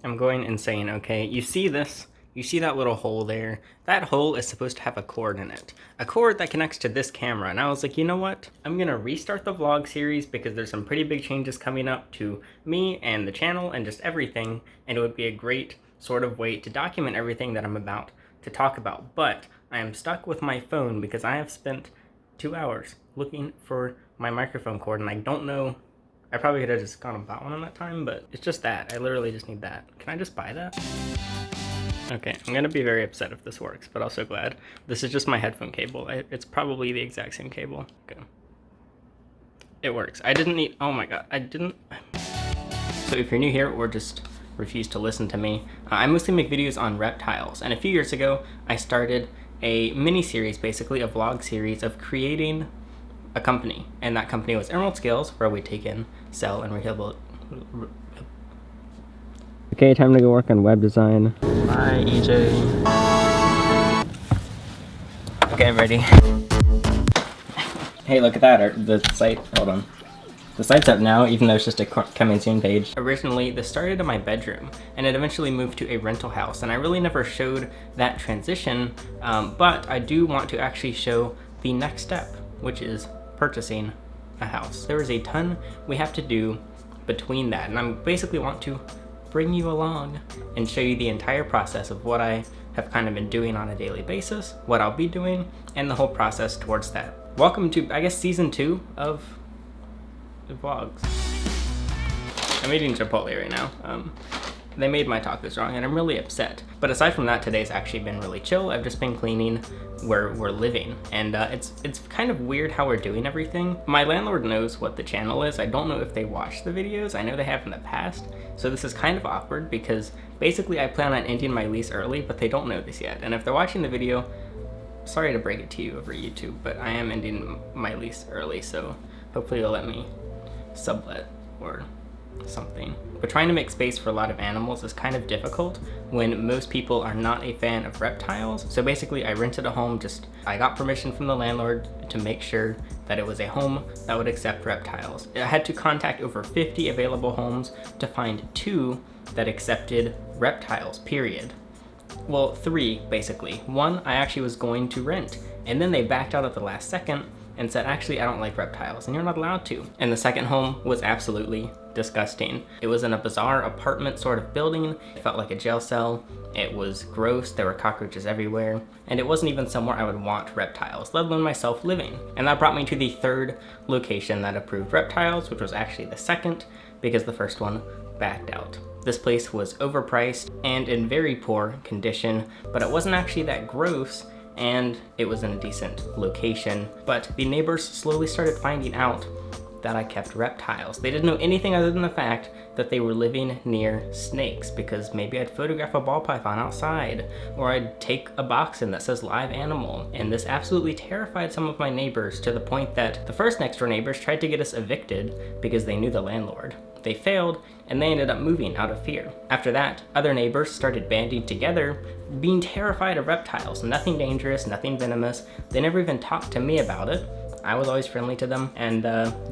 I'm going insane, okay? You see this? You see that little hole there? That hole is supposed to have a cord in it. A cord that connects to this camera. And I was like, you know what? I'm gonna restart the vlog series because there's some pretty big changes coming up to me and the channel and just everything. And it would be a great sort of way to document everything that I'm about to talk about. But I am stuck with my phone because I have spent 2 hours looking for my microphone cord and I don't know. I probably could have just gone and bought one in that time, but it's just that. I literally just need that. Can I just buy that? Okay, I'm gonna be very upset if this works, but also glad. This is just my headphone cable. It's probably the exact same cable. Okay. It works. I didn't need, oh my god, I didn't. So if you're new here or just refuse to listen to me, I mostly make videos on reptiles. And a few years ago, I started a mini series, basically a vlog series of creating a company, and that company was Emerald Scales, where we take in, sell, and rehabilitate. Okay, time to go work on web design. Bye, EJ. Okay, I'm ready. Hey, look at that, the site, hold on. The site's up now, even though it's just a coming soon page. Originally, this started in my bedroom, and it eventually moved to a rental house, and I really never showed that transition, but I do want to actually show the next step, which is purchasing a house. There is a ton we have to do between that, and I basically want to bring you along and show you the entire process of what I have kind of been doing on a daily basis, what I'll be doing, and the whole process towards that. Welcome to, I guess, season 2 of the vlogs. I'm eating Chipotle right now. They made my tacos wrong and I'm really upset. But aside from that, today's actually been really chill. I've just been cleaning where we're living. And it's kind of weird how we're doing everything. My landlord knows what the channel is. I don't know if they watch the videos. I know they have in the past. So this is kind of awkward because basically I plan on ending my lease early, but they don't know this yet. And if they're watching the video, sorry to break it to you over YouTube, but I am ending my lease early. So hopefully you'll let me sublet or something. But trying to make space for a lot of animals is kind of difficult when most people are not a fan of reptiles. So basically I rented a home, I got permission from the landlord to make sure that it was a home that would accept reptiles. I had to contact over 50 available homes to find 2 that accepted reptiles, period. Well, 3 basically. 1 I actually was going to rent, and then they backed out at the last second and said, actually, I don't like reptiles, and you're not allowed to. And the second home was absolutely disgusting. It was in a bizarre apartment sort of building. It felt like a jail cell. It was gross. There were cockroaches everywhere. And it wasn't even somewhere I would want reptiles, let alone myself living. And that brought me to the 3rd location that approved reptiles, which was actually the 2nd, because the first one backed out. This place was overpriced and in very poor condition, but it wasn't actually that gross, and it was in a decent location. But the neighbors slowly started finding out that I kept reptiles. They didn't know anything other than the fact that they were living near snakes, because maybe I'd photograph a ball python outside, or I'd take a box in that says live animal. And this absolutely terrified some of my neighbors, to the point that the first next door neighbors tried to get us evicted because they knew the landlord. They failed, and they ended up moving out of fear. After that, other neighbors started banding together, being terrified of reptiles. Nothing dangerous, nothing venomous. They never even talked to me about it. I was always friendly to them, and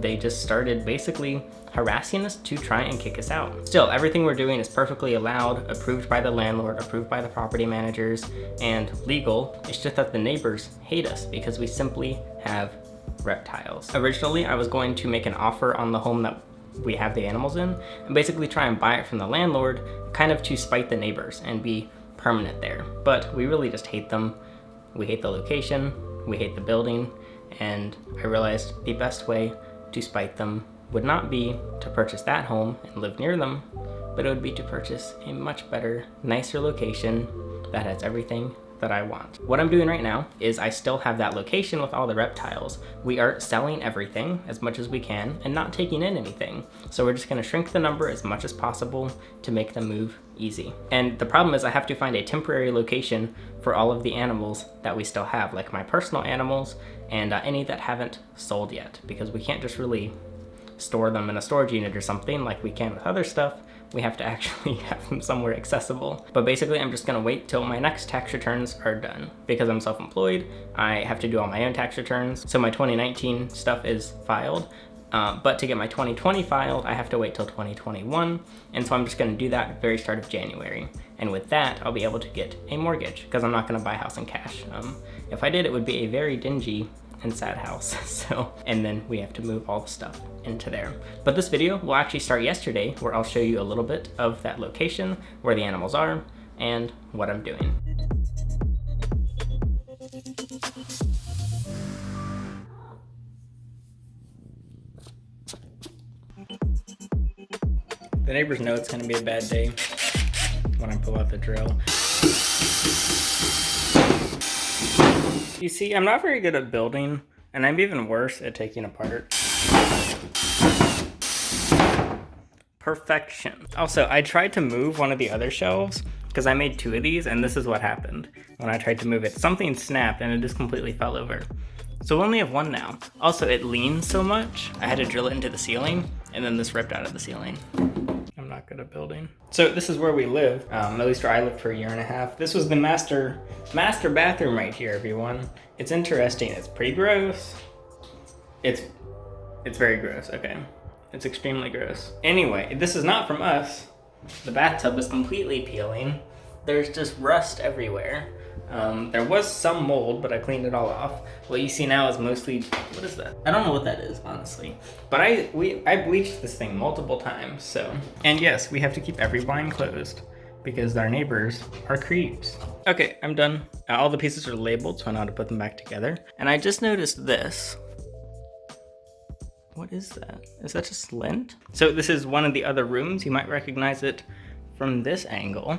they just started basically harassing us to try and kick us out. Still, everything we're doing is perfectly allowed, approved by the landlord, approved by the property managers, and legal. It's just that the neighbors hate us because we simply have reptiles. Originally, I was going to make an offer on the home that we have the animals in, and basically try and buy it from the landlord, kind of to spite the neighbors and be permanent there. But we really just hate them. We hate the location, we hate the building, and I realized the best way to spite them would not be to purchase that home and live near them, but it would be to purchase a much better, nicer location that has everything that I want. What I'm doing right now is I still have that location with all the reptiles. We are selling everything as much as we can and not taking in anything. So we're just gonna shrink the number as much as possible to make the move easy. And the problem is I have to find a temporary location for all of the animals that we still have, like my personal animals and any that haven't sold yet, because we can't just really store them in a storage unit or something like we can with other stuff. We have to actually have them somewhere accessible. But basically, I'm just gonna wait till my next tax returns are done. Because I'm self-employed, I have to do all my own tax returns. So my 2019 stuff is filed. But to get my 2020 filed, I have to wait till 2021. And so I'm just gonna do that at the very start of January. And with that, I'll be able to get a mortgage because I'm not gonna buy a house in cash. If I did, it would be a very dingy and sad house. So, and then we have to move all the stuff into there. But this video will actually start yesterday, where I'll show you a little bit of that location, where the animals are, and what I'm doing. The neighbors know it's gonna be a bad day when I pull out the drill. You see, I'm not very good at building, and I'm even worse at taking apart. Perfection. Also, I tried to move one of the other shelves, because I made 2 of these, and this is what happened when I tried to move it. Something snapped, and it just completely fell over. So we only have 1 now. Also, it leans so much, I had to drill it into the ceiling, and then this ripped out of the ceiling. I'm not good at building. So this is where we live, at least where I lived for a year and a half. This was the master bathroom right here, everyone. It's interesting, it's pretty gross. It's very gross, okay. It's extremely gross. Anyway, this is not from us. The bathtub is completely peeling. There's just rust everywhere. There was some mold, but I cleaned it all off. What you see now is mostly, what is that? I don't know what that is, honestly. But I bleached this thing multiple times, so. And yes, we have to keep every blind closed because our neighbors are creeps. Okay, I'm done. All the pieces are labeled, so I know how to put them back together. And I just noticed this. What is that? Is that just lint? So this is one of the other rooms. You might recognize it from this angle.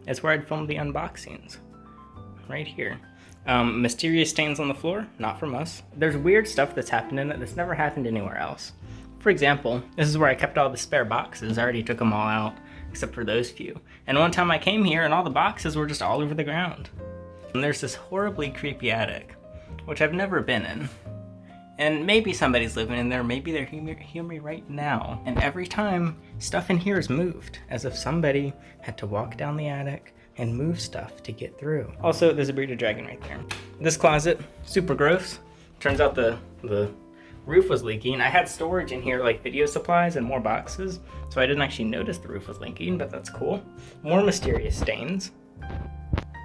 It's where I'd filmed the unboxings. Right here. Mysterious stains on the floor, not from us. There's weird stuff that's happened in it that's never happened anywhere else. For example, this is where I kept all the spare boxes. I already took them all out, except for those few. And one time I came here and all the boxes were just all over the ground. And there's this horribly creepy attic, which I've never been in. And maybe somebody's living in there, maybe they're hearing me right now. And every time, stuff in here is moved, as if somebody had to walk down the attic and move stuff to get through. Also, there's a bearded dragon right there. This closet, super gross. Turns out the roof was leaking. I had storage in here, like video supplies and more boxes, so I didn't actually notice the roof was leaking, but that's cool. More mysterious stains.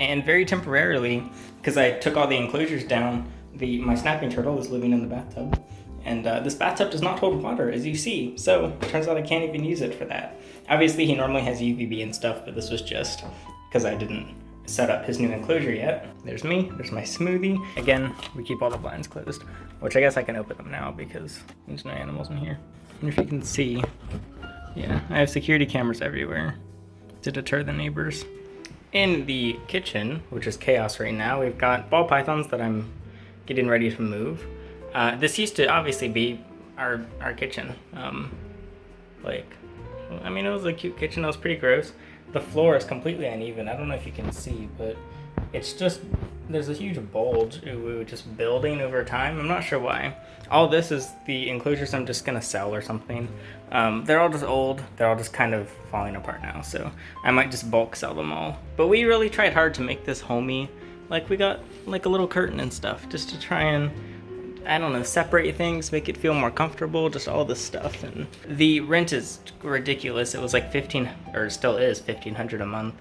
And very temporarily, because I took all the enclosures down, my snapping turtle is living in the bathtub. And this bathtub does not hold water, as you see, so it turns out I can't even use it for that. Obviously, he normally has UVB and stuff, but this was just because I didn't set up his new enclosure yet. There's me, there's my smoothie. Again, we keep all the blinds closed, which I guess I can open them now because there's no animals in here. And if you can see, yeah, I have security cameras everywhere to deter the neighbors. In the kitchen, which is chaos right now, we've got ball pythons that I'm getting ready to move. This used to obviously be our kitchen. I mean, it was a cute kitchen, it was pretty gross. The floor is completely uneven. I don't know if you can see, but it's just, there's a huge bulge just building over time. I'm not sure why. All this is the enclosures I'm just gonna sell or something. They're all just old. They're all just kind of falling apart now, so I might just bulk sell them all. But we really tried hard to make this homey. Like, we got like a little curtain and stuff just to try and, I don't know, separate things, make it feel more comfortable, just all this stuff. And the rent is ridiculous. It was like still is $1,500 a month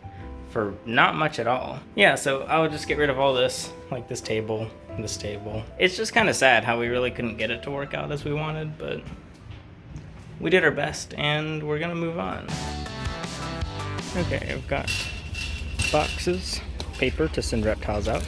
for not much at all. Yeah, so I would just get rid of all this, like this table, this table. It's just kind of sad how we really couldn't get it to work out as we wanted, but we did our best and we're gonna move on. Okay, I've got boxes, paper to send reptiles out.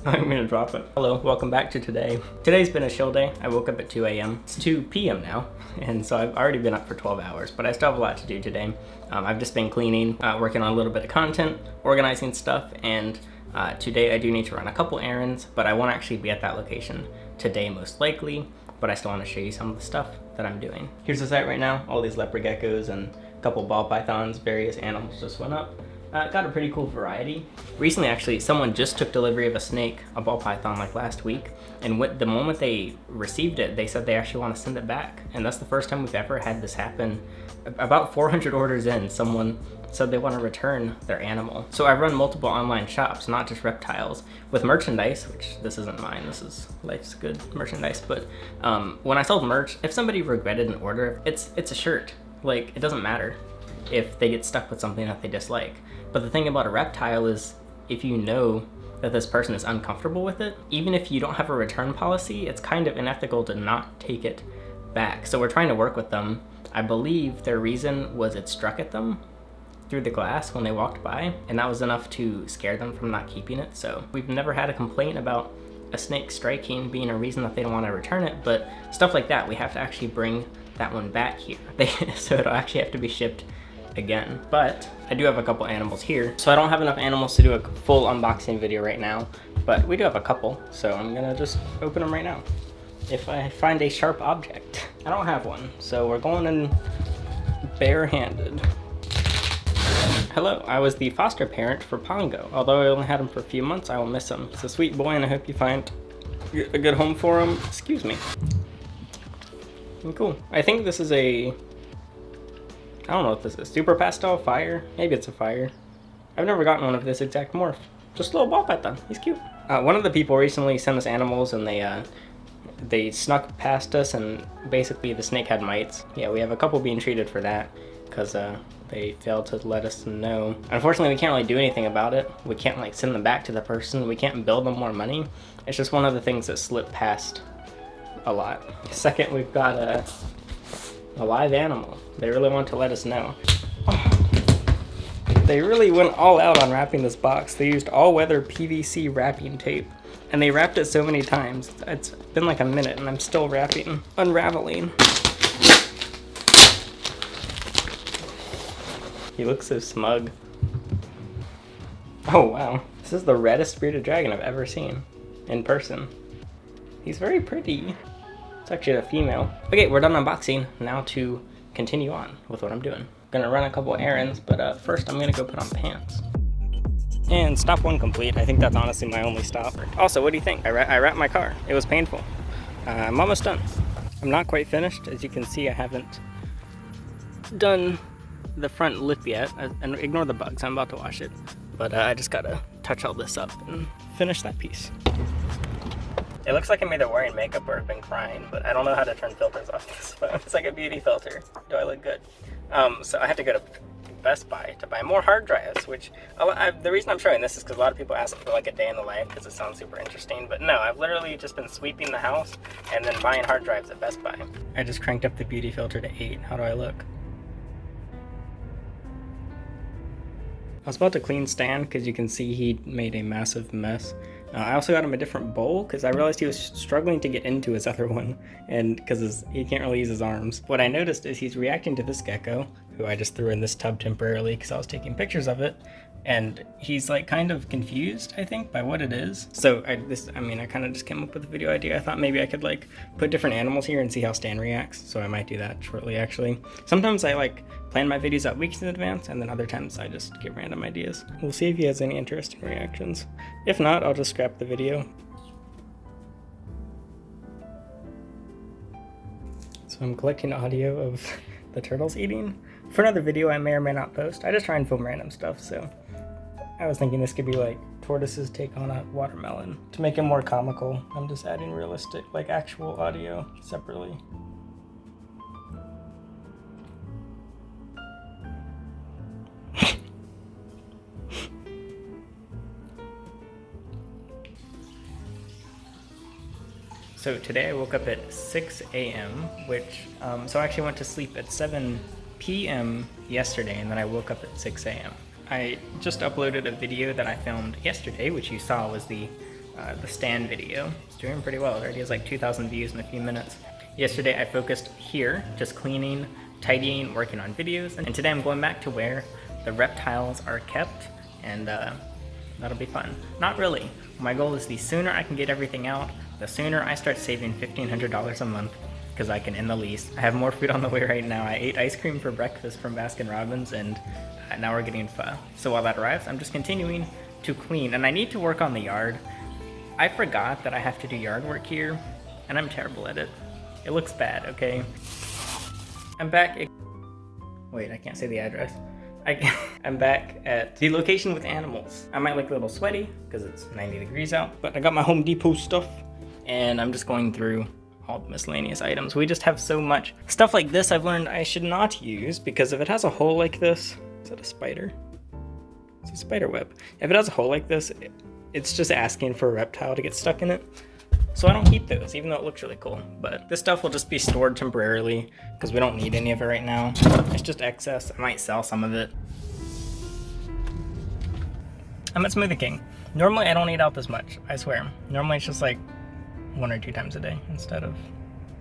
I'm gonna drop it. Hello, welcome back to today. Today's been a chill day. I woke up at 2 a.m. It's 2 p.m. now, and so I've already been up for 12 hours, but I still have a lot to do today. I've just been cleaning, working on a little bit of content, organizing stuff, and today I do need to run a couple errands, but I won't actually be at that location today most likely, but I still want to show you some of the stuff that I'm doing. Here's the site right now. All these leopard geckos and a couple ball pythons, various animals just went up. Got a pretty cool variety. Recently, actually, someone just took delivery of a snake, a ball python, like last week, and the moment they received it, they said they actually want to send it back. And that's the first time we've ever had this happen. About 400 orders in, someone said they want to return their animal. So I run multiple online shops, not just reptiles, with merchandise, which this isn't mine, this is Life's Good merchandise, but when I sold merch, if somebody regretted an order, it's a shirt. Like, it doesn't matter if they get stuck with something that they dislike. But the thing about a reptile is, if you know that this person is uncomfortable with it, even if you don't have a return policy, it's kind of unethical to not take it back. So we're trying to work with them. I believe their reason was it struck at them through the glass when they walked by, and that was enough to scare them from not keeping it. So we've never had a complaint about a snake striking being a reason that they don't want to return it, but stuff like that, we have to actually bring that one back here. So it'll actually have to be shipped again. But I do have a couple animals here, so I don't have enough animals to do a full unboxing video right now, but we do have a couple, so I'm gonna just open them right now if I find a sharp object. I don't have one, so we're going in barehanded. Hello, I was the foster parent for Pongo. Although I only had him for a few months, I will miss him. He's a sweet boy and I hope you find a good home for him. Excuse me. Cool. I think this is I don't know what this is. Super pastel fire? Maybe it's a fire. I've never gotten one of this exact morph. Just a little ball python. He's cute. One of the people recently sent us animals and they snuck past us and basically the snake had mites. Yeah, we have a couple being treated for that because they failed to let us know. Unfortunately, we can't really do anything about it. We can't like send them back to the person. We can't bill them more money. It's just one of the things that slipped past a lot. Second, we've got a live animal. They really want to let us know. Oh. They really went all out on wrapping this box. They used all-weather PVC wrapping tape. And they wrapped it so many times. It's been like a minute and I'm still unraveling. He looks so smug. Oh wow. This is the reddest bearded dragon I've ever seen in person. He's very pretty. It's actually a female. Okay, we're done unboxing. Now to continue on with what I'm doing. Gonna run a couple errands, but first I'm gonna go put on pants. And stop one complete. I think that's honestly my only stop. Also, what do you think? I wrapped my car. It was painful. I'm almost done. I'm not quite finished. As you can see, I haven't done the front lip yet. And ignore the bugs, I'm about to wash it. But I just gotta touch all this up and finish that piece. It looks like I'm either wearing makeup or I've been crying, but I don't know how to turn filters off this phone. It's like a beauty filter. Do I look good? So I had to go to Best Buy to buy more hard drives, which the reason I'm showing this is because a lot of people ask for like a day in the life because it sounds super interesting, but no, I've literally just been sweeping the house and then buying hard drives at Best Buy. I just cranked up the beauty filter to 8. How do I look? I was about to clean Stan because you can see he made a massive mess. I also got him a different bowl because I realized he was struggling to get into his other one, and because he can't really use his arms. What I noticed is he's reacting to this gecko, who I just threw in this tub temporarily because I was taking pictures of it, and he's like kind of confused, I think, by what it is. So I kind of just came up with a video idea. I thought maybe I could like put different animals here and see how Stan reacts. So I might do that shortly, actually. Sometimes I like plan my videos out weeks in advance, and then other times I just get random ideas. We'll see if he has any interesting reactions. If not, I'll just scrap the video. So I'm collecting audio of the turtles eating. For another video I may or may not post. I just try and film random stuff, so I was thinking this could be like Tortoise's take on a watermelon. To make it more comical, I'm just adding realistic, like actual audio separately. So today I woke up at 6 a.m., which, so I actually went to sleep at 7 p.m. yesterday, and then I woke up at 6 a.m. I just uploaded a video that I filmed yesterday, which you saw was the stand video. It's doing pretty well. It already has like 2,000 views in a few minutes. Yesterday I focused here, just cleaning, tidying, working on videos, and today I'm going back to where the reptiles are kept, and that'll be fun. Not really. My goal is the sooner I can get everything out, the sooner I start saving $1,500 a month, because I can end the lease. I have more food on the way right now. I ate ice cream for breakfast from Baskin-Robbins, and now we're getting pho. So while that arrives, I'm just continuing to clean, and I need to work on the yard. I forgot that I have to do yard work here, and I'm terrible at it. It looks bad, okay? I'm back. Wait, I can't say the address. I'm back at the location with animals. I might look a little sweaty because it's 90 degrees out, but I got my Home Depot stuff, and I'm just going through all the miscellaneous items. We just have so much stuff like this I've learned I should not use, because if it has a hole like this, is that a spider? It's a spider web. If it has a hole like this, it's just asking for a reptile to get stuck in it. So I don't keep those, even though it looks really cool. But this stuff will just be stored temporarily because we don't need any of it right now. It's just excess. I might sell some of it. I'm at Smoothie King. Normally I don't eat out this much, I swear. Normally it's just like 1 or 2 times a day instead of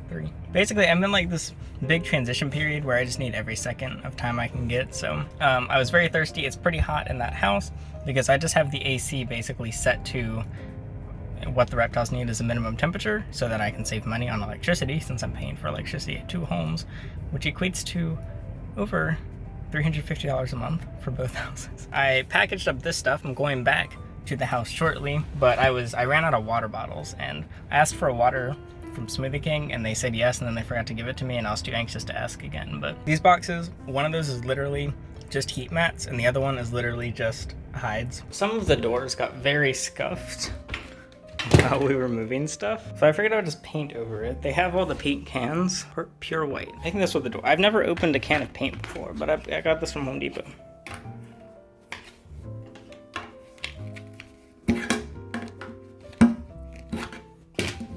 3. Basically, I'm in like this big transition period where I just need every second of time I can get. So I was very thirsty. It's pretty hot in that house because I just have the AC basically set to what the reptiles need is a minimum temperature so that I can save money on electricity, since I'm paying for electricity at 2 homes, which equates to over $350 a month for both houses. I packaged up this stuff. I'm going back to the house shortly, but I ran out of water bottles, and I asked for a water from Smoothie King and they said yes, and then they forgot to give it to me, and I was too anxious to ask again. But these boxes, one of those is literally just heat mats and the other one is literally just hides. Some of the doors got very scuffed while we were moving stuff, so I figured I would just paint over it. They have all the paint cans, pure white. I think that's what the door. I've never opened a can of paint before, but I got this from Home Depot.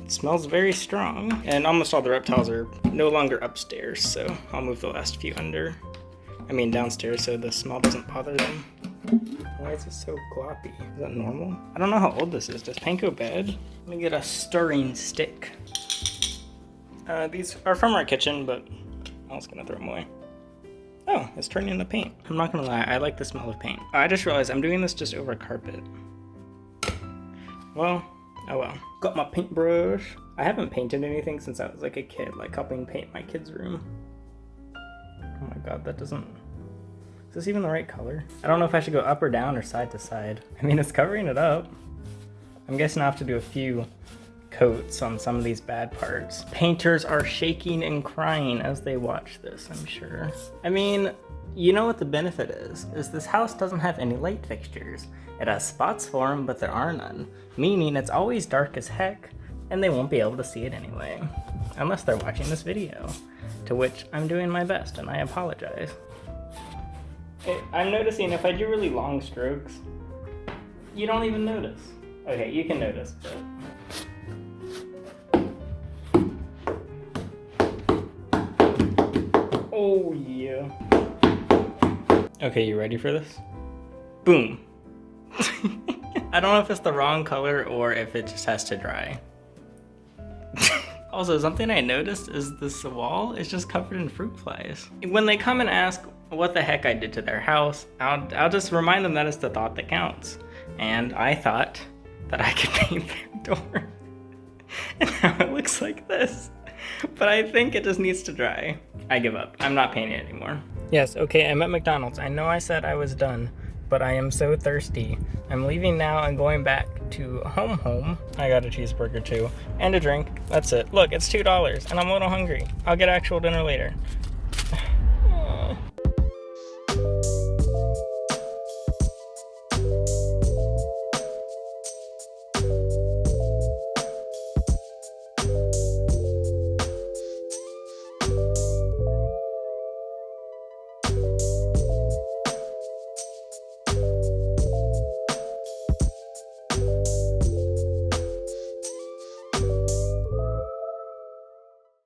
It smells very strong, and almost all the reptiles are no longer upstairs, so I'll move the last few downstairs so the smell doesn't bother them. Why is it so gloppy? Is that normal? I don't know how old this is. Does paint go bad? Let me get a stirring stick. These are from our kitchen, but I was gonna throw them away. Oh, it's turning into paint. I'm not gonna lie, I like the smell of paint. I just realized I'm doing this just over carpet. Well, oh well. Got my paintbrush. I haven't painted anything since I was like a kid, like helping paint my kid's room. Oh my god, that doesn't... Is this even the right color? I don't know if I should go up or down or side to side. I mean, it's covering it up. I'm guessing I'll have to do a few coats on some of these bad parts. Painters are shaking and crying as they watch this, I'm sure. I mean, you know what the benefit is this house doesn't have any light fixtures. It has spots for them, but there are none. Meaning it's always dark as heck, and they won't be able to see it anyway. Unless they're watching this video, to which I'm doing my best, and I apologize. I'm noticing if I do really long strokes, you don't even notice. Okay, you can notice, but... Oh yeah. Okay, you ready for this? Boom. I don't know if it's the wrong color or if it just has to dry. Also, something I noticed is this wall is just covered in fruit flies. When they come and ask what the heck I did to their house, I'll just remind them that it's the thought that counts. And I thought that I could paint their door. And now it looks like this. But I think it just needs to dry. I give up. I'm not painting it anymore. Yes, okay, I'm at McDonald's. I know I said I was done, but I am so thirsty. I'm leaving now and going back to home. I got a cheeseburger too, and a drink. That's it. Look, it's $2, and I'm a little hungry. I'll get actual dinner later.